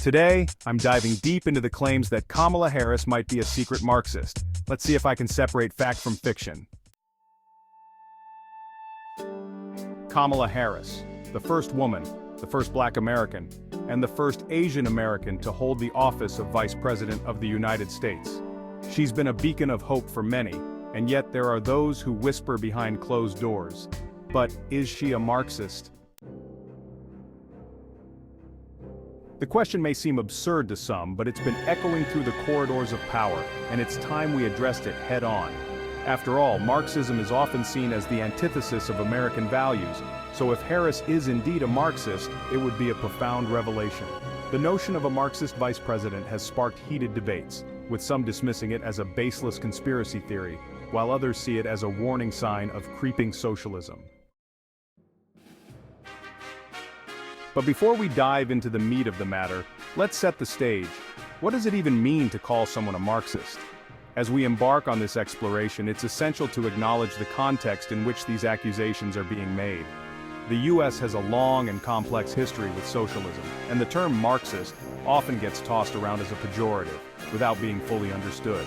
Today, I'm diving deep into the claims that Kamala Harris might be a secret Marxist. Let's see if I can separate fact from fiction. Kamala Harris, the first woman, the first Black American, and the first Asian American to hold the office of Vice President of the United States. She's been a beacon of hope for many, and yet there are those who whisper behind closed doors. But is she a Marxist? The question may seem absurd to some, but it's been echoing through the corridors of power, and it's time we addressed it head-on. After all, Marxism is often seen as the antithesis of American values, so if Harris is indeed a Marxist, it would be a profound revelation. The notion of a Marxist vice president has sparked heated debates, with some dismissing it as a baseless conspiracy theory, while others see it as a warning sign of creeping socialism. But before we dive into the meat of the matter, let's set the stage. What does it even mean to call someone a Marxist? As we embark on this exploration, it's essential to acknowledge the context in which these accusations are being made. The US has a long and complex history with socialism, and the term Marxist often gets tossed around as a pejorative, without being fully understood.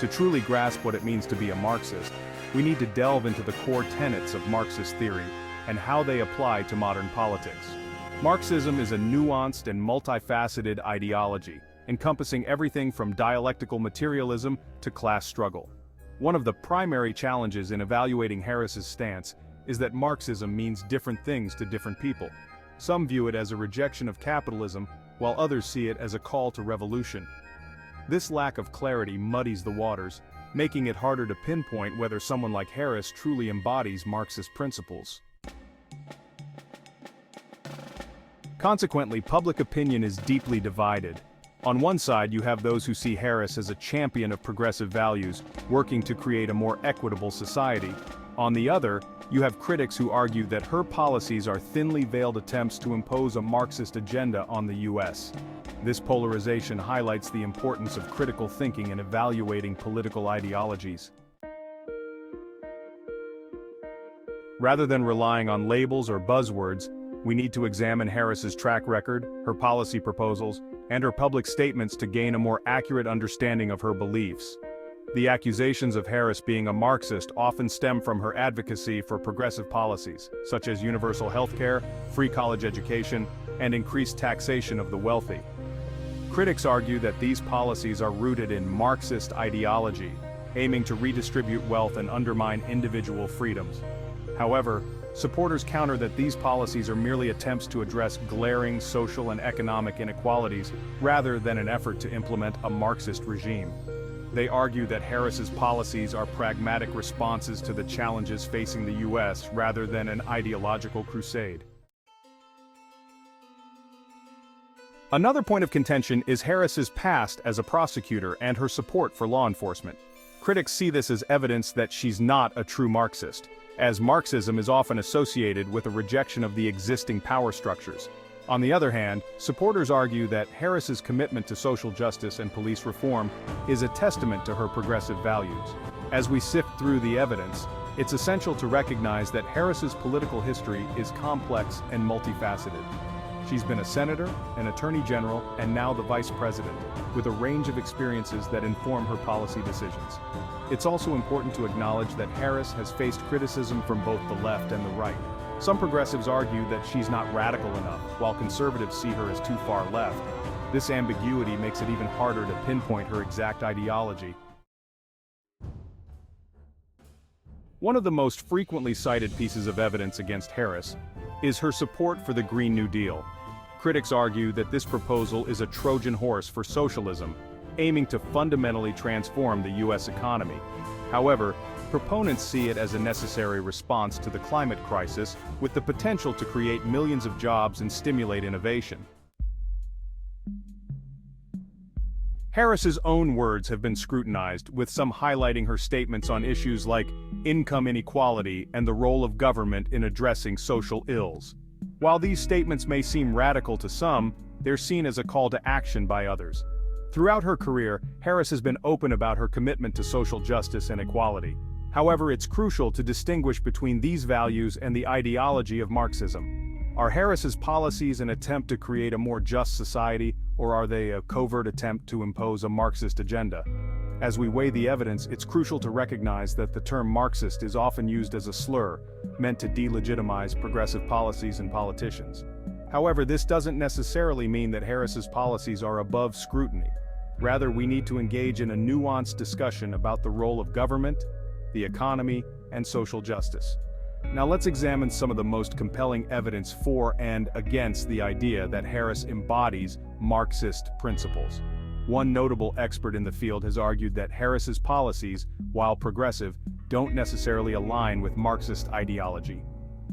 To truly grasp what it means to be a Marxist, we need to delve into the core tenets of Marxist theory and how they apply to modern politics. Marxism is a nuanced and multifaceted ideology, encompassing everything from dialectical materialism to class struggle. One of the primary challenges in evaluating Harris's stance is that Marxism means different things to different people. Some view it as a rejection of capitalism, while others see it as a call to revolution. This lack of clarity muddies the waters, making it harder to pinpoint whether someone like Harris truly embodies Marxist principles. Consequently, public opinion is deeply divided. On one side, you have those who see Harris as a champion of progressive values, working to create a more equitable society. On the other, you have critics who argue that her policies are thinly veiled attempts to impose a Marxist agenda on the US. This polarization highlights the importance of critical thinking in evaluating political ideologies. Rather than relying on labels or buzzwords, we need to examine Harris's track record, her policy proposals, and her public statements to gain a more accurate understanding of her beliefs. The accusations of Harris being a Marxist often stem from her advocacy for progressive policies, such as universal health care, free college education, and increased taxation of the wealthy. Critics argue that these policies are rooted in Marxist ideology, aiming to redistribute wealth and undermine individual freedoms. However, supporters counter that these policies are merely attempts to address glaring social and economic inequalities rather than an effort to implement a Marxist regime. They argue that Harris's policies are pragmatic responses to the challenges facing the US rather than an ideological crusade. Another point of contention is Harris's past as a prosecutor and her support for law enforcement. Critics see this as evidence that she's not a true Marxist, as Marxism is often associated with a rejection of the existing power structures. On the other hand, supporters argue that Harris's commitment to social justice and police reform is a testament to her progressive values. As we sift through the evidence, it's essential to recognize that Harris's political history is complex and multifaceted. She's been a senator, an attorney general, and now the vice president, with a range of experiences that inform her policy decisions. It's also important to acknowledge that Harris has faced criticism from both the left and the right. Some progressives argue that she's not radical enough, while conservatives see her as too far left. This ambiguity makes it even harder to pinpoint her exact ideology. One of the most frequently cited pieces of evidence against Harris is her support for the Green New Deal. Critics argue that this proposal is a Trojan horse for socialism, aiming to fundamentally transform the US economy. However, proponents see it as a necessary response to the climate crisis, with the potential to create millions of jobs and stimulate innovation. Harris's own words have been scrutinized, with some highlighting her statements on issues like income inequality and the role of government in addressing social ills. While these statements may seem radical to some, they're seen as a call to action by others. Throughout her career, Harris has been open about her commitment to social justice and equality. However, it's crucial to distinguish between these values and the ideology of Marxism. Are Harris's policies an attempt to create a more just society, or are they a covert attempt to impose a Marxist agenda? As we weigh the evidence, it's crucial to recognize that the term Marxist is often used as a slur, meant to delegitimize progressive policies and politicians. However, this doesn't necessarily mean that Harris's policies are above scrutiny. Rather, we need to engage in a nuanced discussion about the role of government, the economy, and social justice. Now let's examine some of the most compelling evidence for and against the idea that Harris embodies Marxist principles. One notable expert in the field has argued that Harris's policies, while progressive, don't necessarily align with Marxist ideology.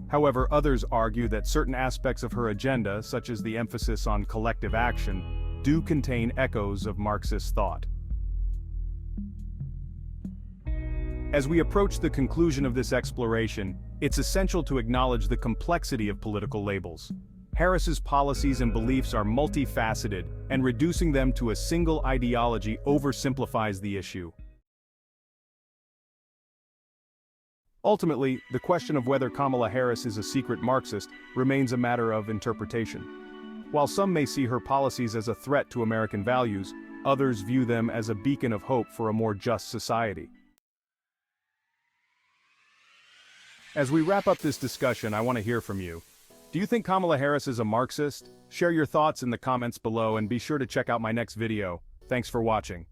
However, others argue that certain aspects of her agenda, such as the emphasis on collective action, do contain echoes of Marxist thought. As we approach the conclusion of this exploration, it's essential to acknowledge the complexity of political labels. Harris's policies and beliefs are multifaceted, and reducing them to a single ideology oversimplifies the issue. Ultimately, the question of whether Kamala Harris is a secret Marxist remains a matter of interpretation. While some may see her policies as a threat to American values, others view them as a beacon of hope for a more just society. As we wrap up this discussion, I want to hear from you. Do you think Kamala Harris is a Marxist? Share your thoughts in the comments below and be sure to check out my next video. Thanks for watching.